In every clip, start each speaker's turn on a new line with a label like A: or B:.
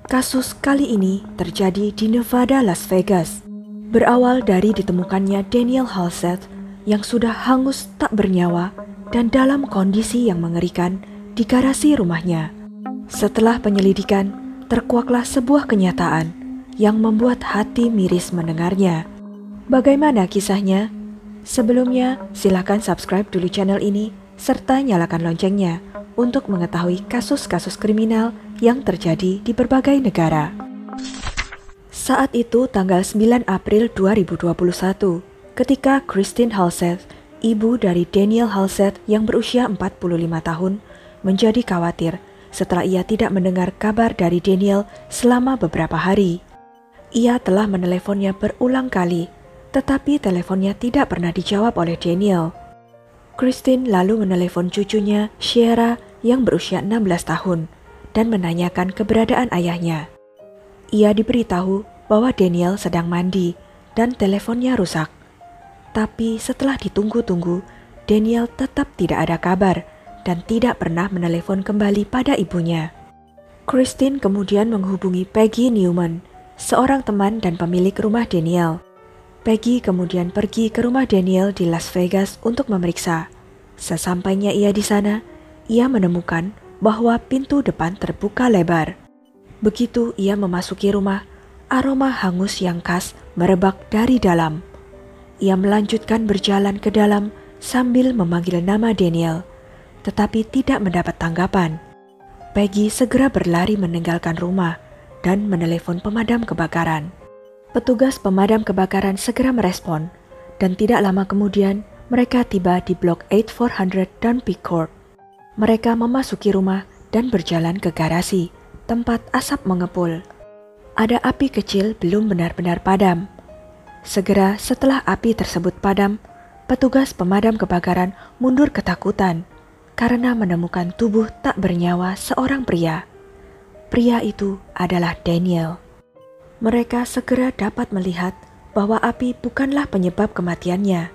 A: Kasus kali ini terjadi di Nevada, Las Vegas. Berawal dari ditemukannya Daniel Halseth yang sudah hangus tak bernyawa dan dalam kondisi yang mengerikan di garasi rumahnya. Setelah penyelidikan, terkuaklah sebuah kenyataan yang membuat hati miris mendengarnya. Bagaimana kisahnya? Sebelumnya, silakan subscribe dulu channel ini serta nyalakan loncengnya untuk mengetahui kasus-kasus kriminal yang terjadi di berbagai negara. Saat itu tanggal 9 April 2021, ketika Christine Halseth, ibu dari Daniel Halseth yang berusia 45 tahun, menjadi khawatir setelah ia tidak mendengar kabar dari Daniel selama beberapa hari. Ia telah meneleponnya berulang kali, tetapi teleponnya tidak pernah dijawab oleh Daniel. Christine lalu menelepon cucunya, Sierra, yang berusia 16 tahun, dan menanyakan keberadaan ayahnya. Ia diberitahu bahwa Daniel sedang mandi dan teleponnya rusak. Tapi setelah ditunggu-tunggu, Daniel tetap tidak ada kabar dan tidak pernah menelepon kembali pada ibunya. Christine kemudian menghubungi Peggy Newman, seorang teman dan pemilik rumah Daniel. Peggy kemudian pergi ke rumah Daniel di Las Vegas untuk memeriksa. Sesampainya ia di sana, ia menemukan bahwa pintu depan terbuka lebar. Begitu ia memasuki rumah, aroma hangus yang khas merebak dari dalam. Ia melanjutkan berjalan ke dalam sambil memanggil nama Daniel, tetapi tidak mendapat tanggapan. Peggy segera berlari meninggalkan rumah dan menelepon pemadam kebakaran. Petugas pemadam kebakaran segera merespon, dan tidak lama kemudian mereka tiba di blok 8400 Dunphy Court. Mereka memasuki rumah dan berjalan ke garasi, tempat asap mengepul. Ada api kecil belum benar-benar padam. Segera setelah api tersebut padam, petugas pemadam kebakaran mundur ketakutan karena menemukan tubuh tak bernyawa seorang pria. Pria itu adalah Daniel. Mereka segera dapat melihat bahwa api bukanlah penyebab kematiannya.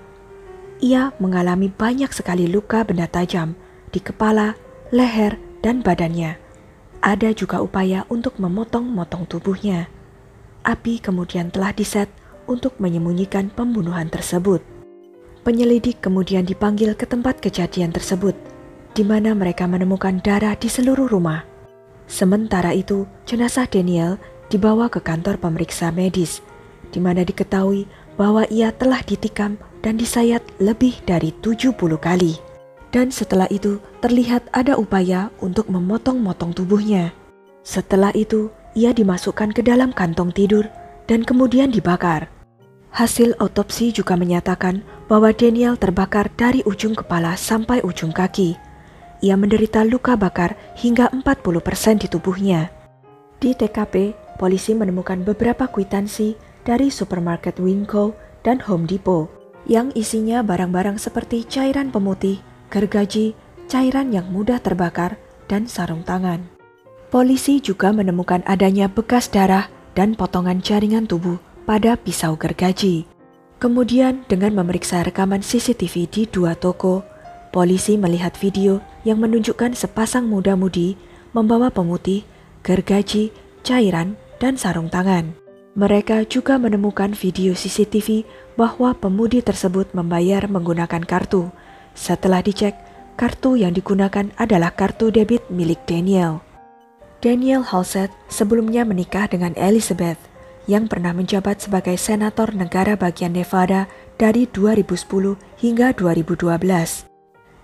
A: Ia mengalami banyak sekali luka benda tajam di kepala, leher, dan badannya. Ada juga upaya untuk memotong-motong tubuhnya. Api kemudian telah diset untuk menyembunyikan pembunuhan tersebut. Penyelidik kemudian dipanggil ke tempat kejadian tersebut, di mana mereka menemukan darah di seluruh rumah. Sementara itu, jenazah Daniel dibawa ke kantor pemeriksa medis, di mana diketahui bahwa ia telah ditikam dan disayat lebih dari 70 kali. Dan setelah itu terlihat ada upaya untuk memotong-motong tubuhnya. Setelah itu, ia dimasukkan ke dalam kantong tidur dan kemudian dibakar. Hasil otopsi juga menyatakan bahwa Daniel terbakar dari ujung kepala sampai ujung kaki. Ia menderita luka bakar hingga 40% di tubuhnya. Di TKP, polisi menemukan beberapa kwitansi dari supermarket Winco dan Home Depot yang isinya barang-barang seperti cairan pemutih, gergaji, cairan yang mudah terbakar, dan sarung tangan. Polisi juga menemukan adanya bekas darah dan potongan jaringan tubuh pada pisau gergaji. Kemudian dengan memeriksa rekaman CCTV di dua toko, polisi melihat video yang menunjukkan sepasang muda-mudi membawa pemutih, gergaji, cairan, dan sarung tangan. Mereka juga menemukan video CCTV bahwa pemudi tersebut membayar menggunakan kartu. Setelah dicek, kartu yang digunakan adalah kartu debit milik Daniel. Daniel Halseth sebelumnya menikah dengan Elizabeth, yang pernah menjabat sebagai senator negara bagian Nevada dari 2010 hingga 2012.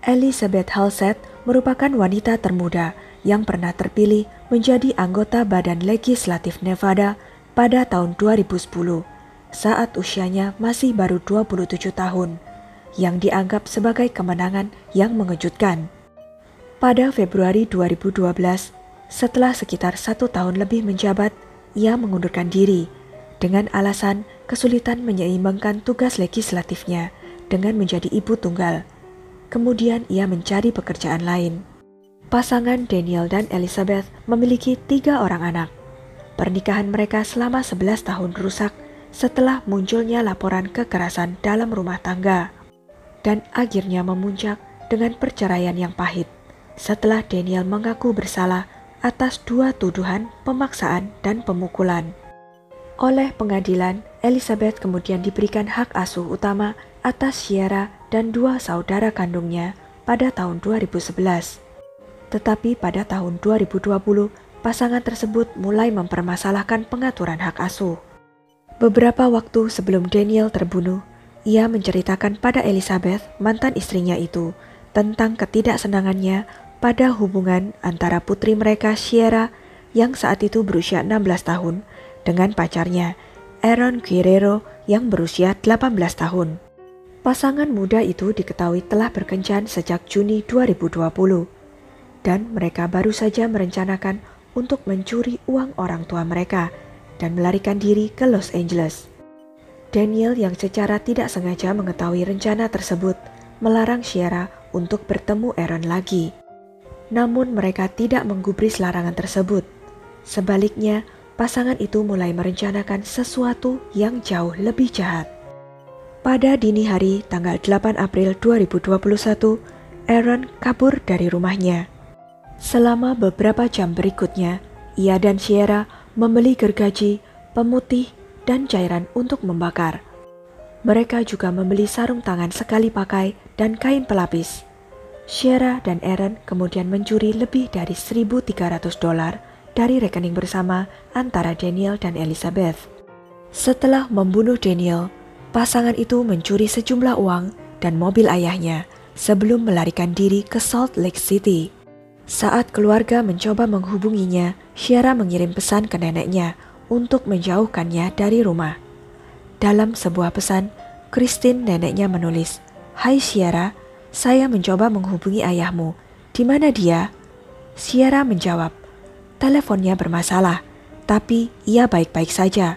A: Elizabeth Halseth merupakan wanita termuda yang pernah terpilih menjadi anggota Badan Legislatif Nevada pada tahun 2010 saat usianya masih baru 27 tahun, yang dianggap sebagai kemenangan yang mengejutkan. Pada Februari 2012, setelah sekitar 1 tahun lebih menjabat, ia mengundurkan diri dengan alasan kesulitan menyeimbangkan tugas legislatifnya dengan menjadi ibu tunggal. Kemudian ia mencari pekerjaan lain. Pasangan Daniel dan Elizabeth memiliki 3 orang anak. Pernikahan mereka selama 11 tahun rusak setelah munculnya laporan kekerasan dalam rumah tangga, dan akhirnya memuncak dengan perceraian yang pahit setelah Daniel mengaku bersalah atas 2 tuduhan pemaksaan dan pemukulan. Oleh pengadilan, Elizabeth kemudian diberikan hak asuh utama atas Sierra dan 2 saudara kandungnya pada tahun 2011. Tetapi pada tahun 2020, pasangan tersebut mulai mempermasalahkan pengaturan hak asuh. Beberapa waktu sebelum Daniel terbunuh, ia menceritakan pada Elizabeth, mantan istrinya itu, tentang ketidaksenangannya pada hubungan antara putri mereka Sierra yang saat itu berusia 16 tahun dengan pacarnya Aaron Guerrero yang berusia 18 tahun. Pasangan muda itu diketahui telah berkencan sejak Juni 2020 dan mereka baru saja merencanakan untuk mencuri uang orang tua mereka dan melarikan diri ke Los Angeles. Daniel yang secara tidak sengaja mengetahui rencana tersebut melarang Sierra untuk bertemu Aaron lagi. Namun mereka tidak menggubris larangan tersebut. Sebaliknya, pasangan itu mulai merencanakan sesuatu yang jauh lebih jahat. Pada dini hari tanggal 8 April 2021, Aaron kabur dari rumahnya. Selama beberapa jam berikutnya, ia dan Sierra membeli gergaji, pemutih, dan cairan untuk membakar. Mereka juga membeli sarung tangan sekali pakai dan kain pelapis. Sierra dan Aaron kemudian mencuri lebih dari $1.300 dari rekening bersama antara Daniel dan Elizabeth. Setelah membunuh Daniel, pasangan itu mencuri sejumlah uang dan mobil ayahnya sebelum melarikan diri ke Salt Lake City. Saat keluarga mencoba menghubunginya, Sierra mengirim pesan ke neneknya untuk menjauhkannya dari rumah. Dalam sebuah pesan, Christine neneknya menulis, "Hai Sierra, saya mencoba menghubungi ayahmu. Di mana dia?" Sierra menjawab, "Teleponnya bermasalah, tapi ia baik-baik saja.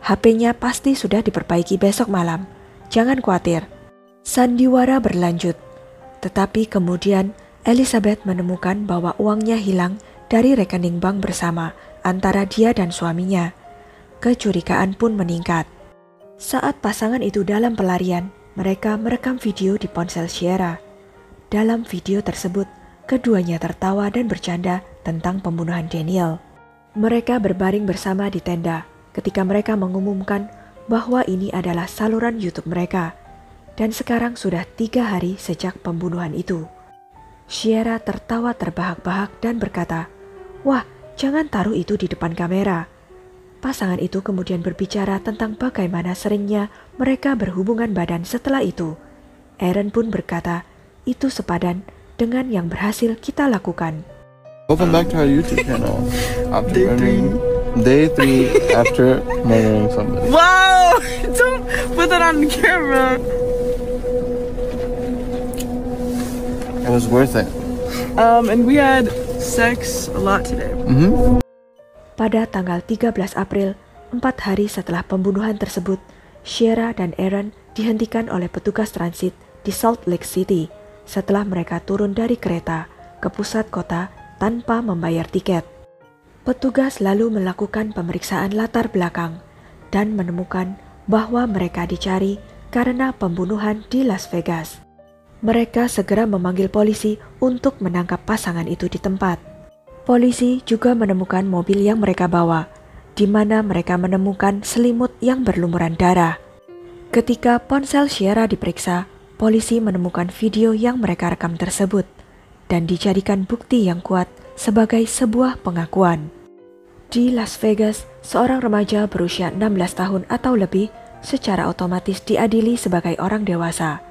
A: HP-nya pasti sudah diperbaiki besok malam. Jangan khawatir." Sandiwara berlanjut, tetapi kemudian Elizabeth menemukan bahwa uangnya hilang dari rekening bank bersama antara dia dan suaminya. Kecurigaan pun meningkat. Saat pasangan itu dalam pelarian, mereka merekam video di ponsel Sierra. Dalam video tersebut, keduanya tertawa dan bercanda tentang pembunuhan Daniel. Mereka berbaring bersama di tenda ketika mereka mengumumkan bahwa ini adalah saluran YouTube mereka. Dan sekarang sudah 3 hari sejak pembunuhan itu. Sierra tertawa terbahak-bahak dan berkata, "Wah, jangan taruh itu di depan kamera." Pasangan itu kemudian berbicara tentang bagaimana seringnya mereka berhubungan badan setelah itu. Aaron pun berkata, "Itu sepadan dengan yang berhasil kita lakukan."
B: Welcome back to our YouTube channel.
C: Day 3.
B: Day 3 after murdering somebody.
C: Wow! Don't put that on camera.
B: It was worth it.
C: And we had sex a lot today.
A: Pada tanggal 13 April, 4 hari setelah pembunuhan tersebut, Sierra dan Aaron dihentikan oleh petugas transit di Salt Lake City setelah mereka turun dari kereta ke pusat kota tanpa membayar tiket. Petugas lalu melakukan pemeriksaan latar belakang dan menemukan bahwa mereka dicari karena pembunuhan di Las Vegas. Mereka segera memanggil polisi untuk menangkap pasangan itu di tempat. Polisi juga menemukan mobil yang mereka bawa, di mana mereka menemukan selimut yang berlumuran darah. Ketika ponsel Sierra diperiksa, polisi menemukan video yang mereka rekam tersebut dan dijadikan bukti yang kuat sebagai sebuah pengakuan. Di Las Vegas, seorang remaja berusia 16 tahun atau lebih secara otomatis diadili sebagai orang dewasa.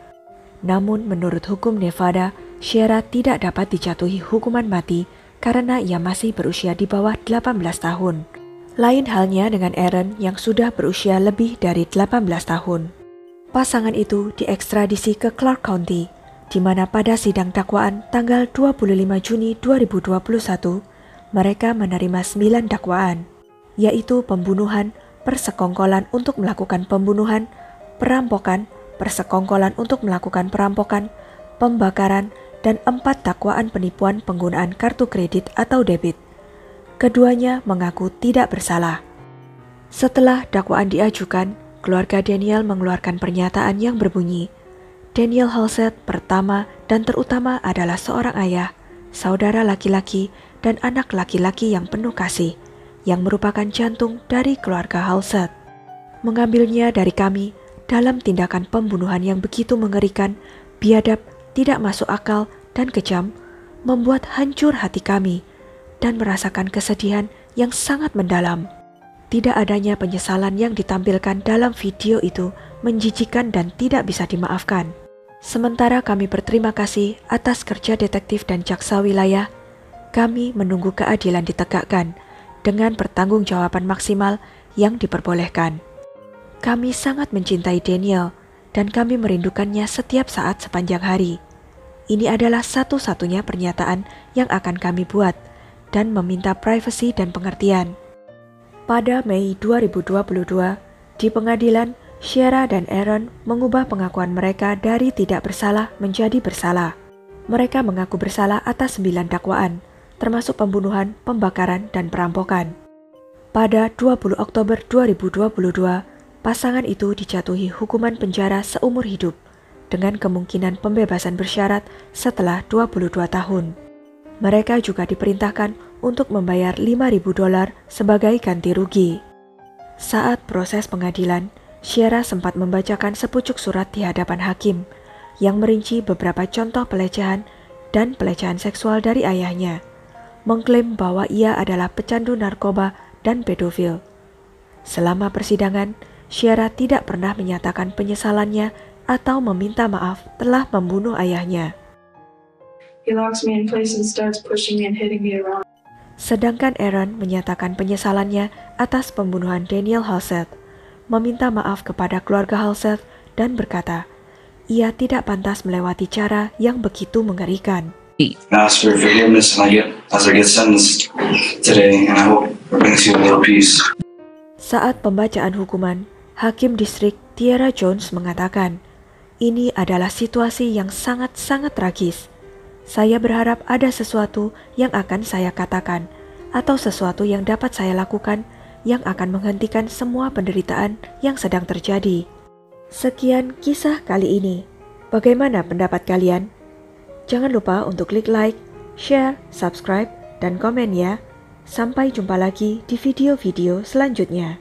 A: Namun menurut hukum Nevada, Sierra tidak dapat dijatuhi hukuman mati karena ia masih berusia di bawah 18 tahun. Lain halnya dengan Aaron yang sudah berusia lebih dari 18 tahun. Pasangan itu diekstradisi ke Clark County, di mana pada sidang dakwaan tanggal 25 Juni 2021, mereka menerima 9 dakwaan, yaitu pembunuhan, persekongkolan untuk melakukan pembunuhan, perampokan, persekongkolan untuk melakukan perampokan, pembakaran, dan 4 dakwaan penipuan penggunaan kartu kredit atau debit. Keduanya mengaku tidak bersalah. Setelah dakwaan diajukan, keluarga Daniel mengeluarkan pernyataan yang berbunyi, Daniel Halsted pertama dan terutama adalah seorang ayah, saudara laki-laki, dan anak laki-laki yang penuh kasih, yang merupakan jantung dari keluarga Halsted. Mengambilnya dari kami dalam tindakan pembunuhan yang begitu mengerikan, biadab, tidak masuk akal, dan kejam, membuat hancur hati kami dan merasakan kesedihan yang sangat mendalam. Tidak adanya penyesalan yang ditampilkan dalam video itu menjijikan dan tidak bisa dimaafkan. Sementara kami berterima kasih atas kerja detektif dan jaksa wilayah, kami menunggu keadilan ditegakkan dengan pertanggungjawaban maksimal yang diperbolehkan. Kami sangat mencintai Daniel dan kami merindukannya setiap saat sepanjang hari. Ini adalah satu-satunya pernyataan yang akan kami buat dan meminta privasi dan pengertian. Pada Mei 2022, di pengadilan, Shera dan Aaron mengubah pengakuan mereka dari tidak bersalah menjadi bersalah. Mereka mengaku bersalah atas 9 dakwaan, termasuk pembunuhan, pembakaran, dan perampokan. Pada 20 Oktober 2022, pasangan itu dijatuhi hukuman penjara seumur hidup dengan kemungkinan pembebasan bersyarat setelah 22 tahun. Mereka juga diperintahkan untuk membayar $5.000 sebagai ganti rugi. Saat proses pengadilan, Shera sempat membacakan sepucuk surat di hadapan hakim yang merinci beberapa contoh pelecehan dan pelecehan seksual dari ayahnya, mengklaim bahwa ia adalah pecandu narkoba dan pedofil. Selama persidangan, Shera tidak pernah menyatakan penyesalannya atau meminta maaf telah membunuh ayahnya.
D: He locks me in place and starts pushing me and hitting me around.
A: Sedangkan Aaron menyatakan penyesalannya atas pembunuhan Daniel Halsted, meminta maaf kepada keluarga Halsted dan berkata, ia tidak pantas melewati cara yang begitu mengerikan.
D: Ask for forgiveness as I get sentenced today, and I hope it brings you a little peace.
A: Saat pembacaan hukuman, Hakim Distrik Tiara Jones mengatakan, ini adalah situasi yang sangat-sangat tragis. Saya berharap ada sesuatu yang akan saya katakan atau sesuatu yang dapat saya lakukan yang akan menghentikan semua penderitaan yang sedang terjadi. Sekian kisah kali ini. Bagaimana pendapat kalian? Jangan lupa untuk klik like, share, subscribe, dan komen ya. Sampai jumpa lagi di video-video selanjutnya.